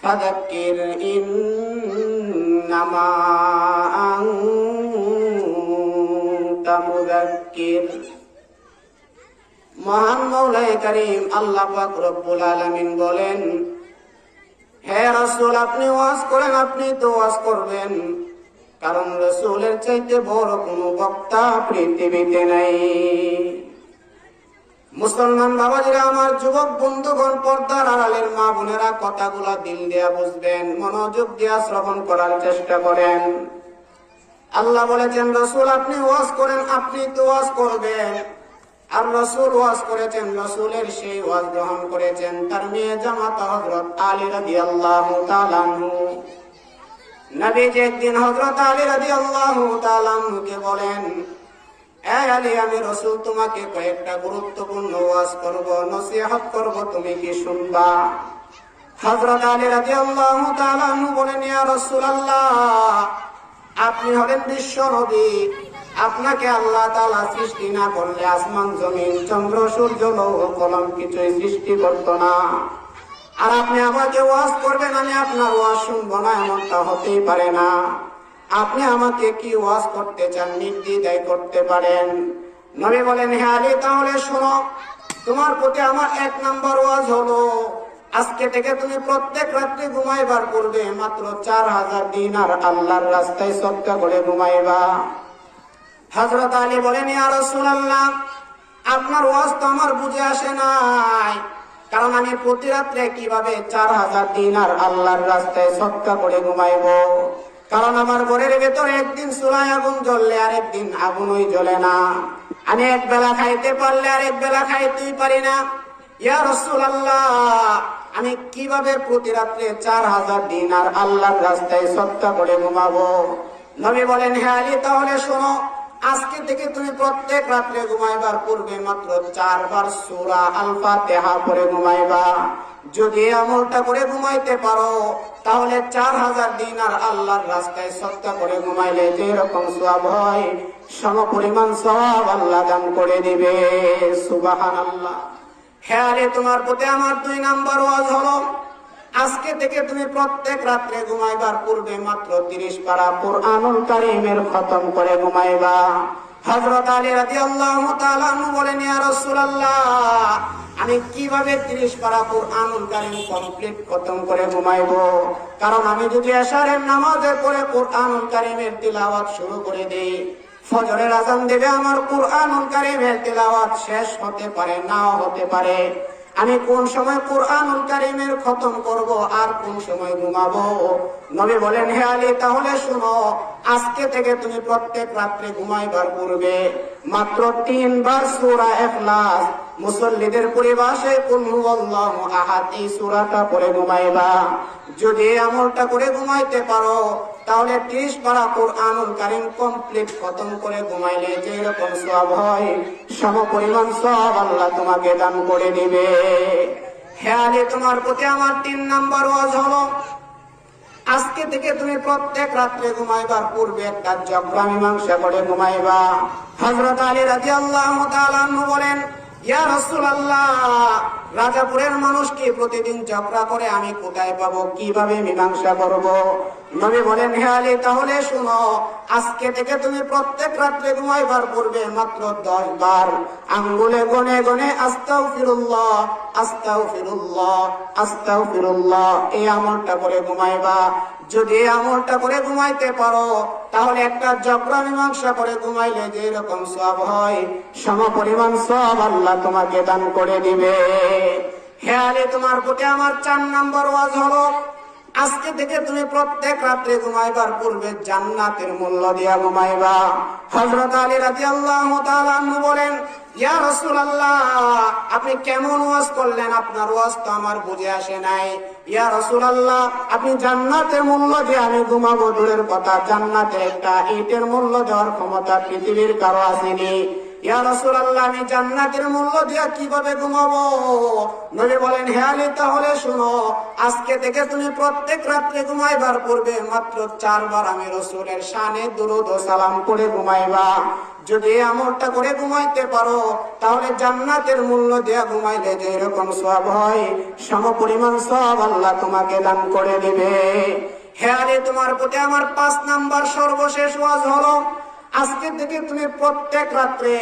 ফাযাক্কির ইন্নামা আনতা মুযাক্কির। মহান মওলায়ে কারীম আল্লাহ পাক রব্বুল আলামিন বলেন, হে রাসূল আপনি ওয়াজ করেন, আপনি তো ওয়াজ করবেন, কারণ রাসূলের চাইতে বড় কোনো বক্তা পৃথিবীতে নাই। মুসলমান বাবাজিরা, আমার যুবক বন্ধুগণ, পর্দার আড়ালের মা বোনেরা, কথাগুলা দিল দিয়া বুঝবেন, মনোযোগ দিয়া শ্রবণ করার চেষ্টা করেন। আল্লাহ বলেছেন রাসূল আপনি ওয়াজ করেন, আপনি তো ওয়াজ করবেন। আর রাসূল ওয়াজ করেছেন, রাসূলের সেই ওয়াজ গ্রহণ করেছেন তার মেয়ে জামাতা হযরত আলী রাদিয়াল্লাহু তাআলা আনহু। নবীজি একদিন হযরত আলী রাদিয়াল্লাহু তাআলা আনহুকে বলেন, এই আলী, আমি রাসূল তোমাকে কয়েকটা গুরুত্বপূর্ণ ওয়াজ করব, নসিহত করব, তুমি কি শুনবা? হযরত আলী রাদিয়াল্লাহু তাআলা আনহু বলেন, ইয়া রাসূলুল্লাহ, আপনি হলেন বিশ্ব নবী, আপনাকে আল্লাহ তাআলা সৃষ্টি না করলে আসমান জমিন চন্দ্র সূর্য লৌহ কলম কিছুই সৃষ্টি করতো না। আর আপনি আমাকে ওয়াজ করবেন, আমি আপনার ওয়াজ শুনবো না, এমনটা হতেই পারে না। আপনি আমাকে কি ওয়াজ করতে চান নির্দ্বিধায় করতে পারেন। নবী বলেন, হে আলী, তাহলে শোনো, তোমার প্রতি আমার 1 নম্বর ওয়াজ হলো, আজকে থেকে তুমি প্রত্যেক রাত্রে ঘুমাইবার পূর্বে মাত্র 4000 দিনার আল্লাহর রাস্তায় সদকা করে ঘুমাইবা। হযরত আলী বলেন, ইয়া রাসূলুল্লাহ, আপনার ওয়াজ তো আমার বুঝে আসে নাই, কারণ আমি প্রতি রাত্রে কিভাবে 4000 দিনার আল্লাহর রাস্তায় সদকা করে ঘুমাইবো? কারণ আমার ঘরের ভেতরে একদিন চুলায় আগুন জ্বললে আরেক দিন আগুনই জ্বলে না। আমি এক বেলা খাইতে পারলে আরেক বেলা খাইতেই পারি না। ইয়া রাসূলুল্লাহ, আমি কিভাবে প্রতি রাত্রে 4000 দিনার আল্লাহর রাস্তায় সদকা করে ঘুমাবো? নবী বলেন, হে আলী, তাহলে শোনো, আজকে থেকে তুমি প্রত্যেক রাত্রে ঘুমাইবার পূর্বে মাত্র 4 বার সূরা আল ফাতিহা পড়ে ঘুমাইবা। যদি আমলটা করে ঘুমাইতে পারো, তাহলে 4000 দিনার আল্লাহর রাস্তায় সদকা করে ঘুমাইলে যে রকম সওয়াব হয়, সমপরিমাণ সওয়াব আল্লাহ দান করে দিবে। সুবহানাল্লাহ। হে আলী, তোমার প্রতি আমার 2 নম্বর ওয়াজ হলো, আজকে থেকে তুমি প্রত্যেক রাত্রে ঘুমাইবার পূর্বে মাত্র 30 পারা কুরআনুল কারীমের খতম করে ঘুমাইবা। হযরত আলী রাদিয়াল্লাহু তাআলা আনহু বলেন, ইয়া রাসূলুল্লাহ, আমি কিভাবে 30 পারা কুরআনুল কারীম কমপ্লিট খতম করে ঘুমাইবো? কারণ আমি যদি এশারের নামাজের পরে কুরআনুল কারীমের তিলাওয়াত শুরু করে দেই, ফজরের আযান দেবে, আমার কুরআনুল কারীমের তিলাওয়াত শেষ হতে পারে, নাও হতে পারে। আমি কোন সময় কুরআনুল কারীমের খতম করব আর কোন সময় ঘুমাবো? নবী বলেন, হে আলী, তাহলে শুনো, আজকে থেকে তুমি প্রত্যেক রাত্রে ঘুমাইবার পূর্বে মাত্র 3 বার সূরা ইখলাস, মুসল্লিদের পরিভাষায় কুল হুয়াল্লাহু আহাদ, এই সূরাটা পড়ে ঘুমাইবা। যদি আমলটা করে ঘুমাইতে পারো, তাহলে 30 পারা কুরআনুল কারীম কমপ্লিট খতম করে ঘুমাইলে যে রকম সওয়াব হয়, সমপরিমাণ সওয়াব আল্লাহ তোমাকে দান করে দিবে। হে আলী, তোমার প্রতি আমার 3 নম্বর ওয়াজ হলো, আজকে থেকে তুমি প্রত্যেক রাত্রে ঘুমাইবার পূর্বে একটা জবরা মীমাংসা করে ঘুমাইবা। হযরত আলী রাদিয়াল্লাহু তাআলা আনহু বলেন, ইয়া রাসূলুল্লাহ, রাজাপুরের মানুষ কি প্রতিদিন ঝগড়া করে, আমি কোথায় পাবো, কিভাবে মীমাংসা করব? নবী বলেন, হে আলী, তাহলে শুনো, আজকে থেকে তুমি প্রত্যেক রাত্রে ঘুমাইবার পূর্বে মাত্র 10 বার আঙ্গুলে গনে গনে আস্তাগফিরুল্লাহ, আস্তাগফিরুল্লাহ, আস্তাগফিরুল্লাহ, এই আমলটা করে ঘুমাইবা। যদি এই আমলটা করে ঘুমাইতে পারো, তাহলে একটা ঝগড়া মীমাংসা করে ঘুমাইলে যে রকম সওয়াব হয়, সমপরিমাণ সওয়াব আল্লাহ তোমাকে দান করে দিবে। হে আলী, তোমার প্রতি আমার 4 নম্বর ওয়াজ হলো, আজকে থেকে তুমি প্রত্যেক রাত্রে ঘুমাইবার পূর্বে জান্নাতের মূল্য দিয়া ঘুমাইবা। হযরত আলী রাদিয়াল্লাহু তাআলা আনহু বলেন, ইয়া রাসূলুল্লাহ, আপনি কেমন ওয়াজ করলেন? আপনার ওয়াজ তো আমার বুঝে আসে নাই। ইয়া রাসূলুল্লাহ, আপনি জান্নাতের মূল্য দিয়ে আমি ঘুমাবো দূরের কথা, জান্নাতে একটা ইটের মূল্য দেওয়ার ক্ষমতা পৃথিবীর কারো আসেনি। ইয়া রাসূলুল্লাহ, আমি জান্নাতের মূল্য দিয়ে কিভাবে ঘুমাবো? নবী বলেন, হে আলী, তাহলে শুনো, আজকে থেকে তুমি প্রত্যেক রাত্রে ঘুমাইবার পূর্বে মাত্র 4 বার আমি রাসূলের শানে দুরূদ ও সালাম পড়ে ঘুমাইবা। যদি আমলটা করে ঘুমাইতে পারো, তাহলে জান্নাতের মূল্য দিয়ে ঘুমাইলে যে এরকম সওয়াব হয়, সমপরিমাণ সওয়াব আল্লাহ তোমাকে দান করে দিবে। হে আলী, তোমার প্রতি আমার 5 নাম্বার সর্বশেষ ওয়াজ হলো, আজকে থেকে তুমি প্রত্যেক রাত্রে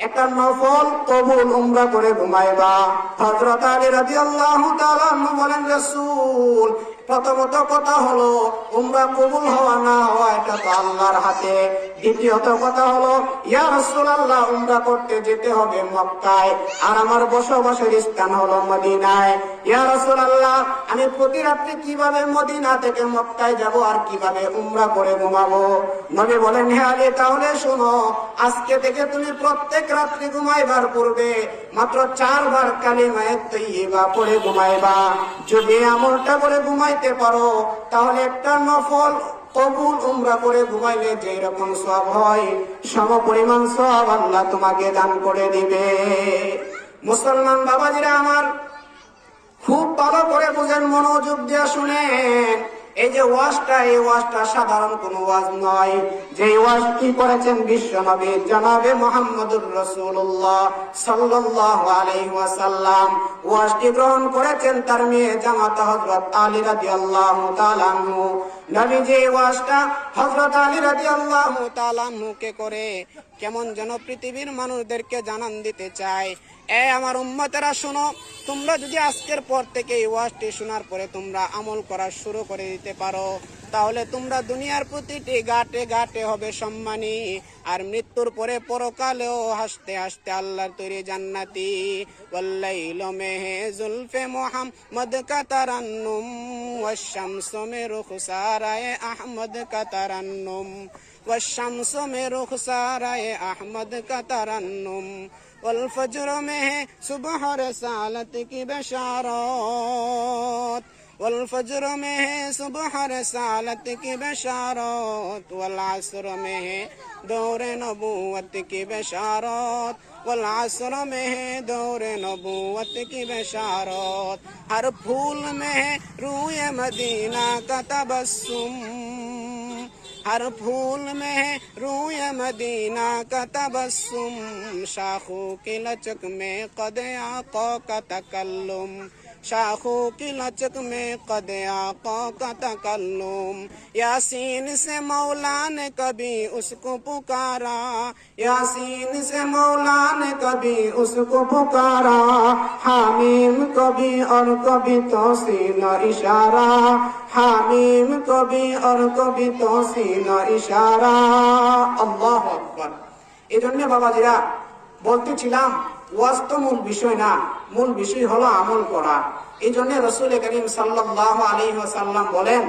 একটা নফল কবুল উমরা করে ঘুমাইবা। হযরত আলী রাদিয়াল্লাহু তাআলা বলেন, রাসূল, প্রথমত কথা হলো উমরা কবুল হওয়া না হওয়া এটা তো আল্লাহর হাতে। দ্বিতীয়ত কথা হলো, ইয়া রাসূলুল্লাহ, উমরা করতে যেতে হবে মক্কায়, আর আমার বসবাসের স্থান হলো মদিনায়। ইয়া রাসূলুল্লাহ, আমি প্রতি রাত্রে কিভাবে মদিনা থেকে মক্কায় যাব আর কিভাবে উমরা করে ঘুমাবো? নবী বলেন, হে আলী, তাহলে শোনো, আজকে থেকে তুমি প্রত্যেক রাত্রে ঘুমাইবার পূর্বে মাত্র 4 বার কালিমায়ে তাইয়্যিবা পড়ে ঘুমাইবা। যদি আমলটা করে ঘুমাইতে পারো, তাহলে একটা নফল কবুল উমরা করে ঘুমাইলে যে রকম সওয়াব হয়, সমপরিমাণ সওয়াব আল্লাহ তোমাকে দান করে দিবে। মুসলমান বাবাজিরা আমার, খুব ভালো করে বুঝেন, মনোযোগ দিয়ে শুনেন। এই যে ওয়াজটা, এই ওয়াজটা সাধারণ কোন ওয়াজ নয়। যে ওয়াজ কি করেছেন বিশ্ব নবী জনাবে মুহাম্মদুর রাসূলুল্লাহ সাল্লাল্লাহু আলাইহি ওয়াসাল্লাম, ওয়াজটি গ্রহণ করেছেন তার মেয়ে জামাতা হযরত আলী রাদিয়াল্লাহু তাআলা আনহু। নবী যে ওয়াজটা হযরত আলী রাদিয়াল্লাহু তাআলা আনহুকে করে কেমন যেন পৃথিবীর মানুষদেরকে জানান দিতে চায়, এ আমার উম্মতেরা শোনো, তোমরা যদি আজকের পর থেকে এই ওয়াজটি শোনার পরে তোমরা আমল করা শুরু করে দিতে পারো, তাহলে তোমরা দুনিয়ার প্রতিটি ঘাটে ঘাটে হবে সম্মানী, আর মৃত্যুর পরে পরকালেও হাসতে হাসতে আল্লাহর তৈরি জান্নাতি। ওয়াল্লাইলু মেহে জুলফে মুহাম্মদ কা তারান্নুম, ওয়াশ-শামসু মে রুখসারায়ে আহমদ কা তারান্নুম, ওয়াশ-শামসু মে রুখসারায়ে আহমদ কা তারান্নুম, والفجر में है सुबह रसालत की बशारत, والفجر में है सुबह रसालत की बशारत, والعصر में है दौर नबूवत की बशारत, والعصر में है दौर नबूवत की बशारत, हर फूल में है रूए मदीना का तबस्सुम, हर फूल में है रूए मदीना का तबस्सुम, शाखों की लचक में कद आका का तकल्लुम, शाखों की लचक में कद आका का तकल्लुम। यासीन से मौला ने कभी उसको पुकारा, यासीन से मौला ने कभी उसको पुकारा, हामीम कभी और कभी तौसील इशारा, हामीम कभी और कभी तौसील इशारा। আল্লাহু আকবার। এই জন্য বাবাজিরা বলতেছিলাম, ওয়াজ তো মূল বিষয় না, মূল বিষয় হলো আমল করা। এই জন্য রাসূল করিম সাল্লাল্লাহু আলাইহি ওয়াসাল্লাম বলেন,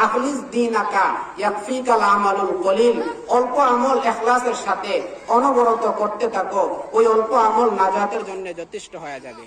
আখলিস দীনাকা ইয়াকফিকাল আমালুল কলিল, অল্প আমল ইখলাসের সাথে অনবরত করতে থাকো, ওই অল্প আমল নাজাতের জন্য যথেষ্ট হয়ে যাবে।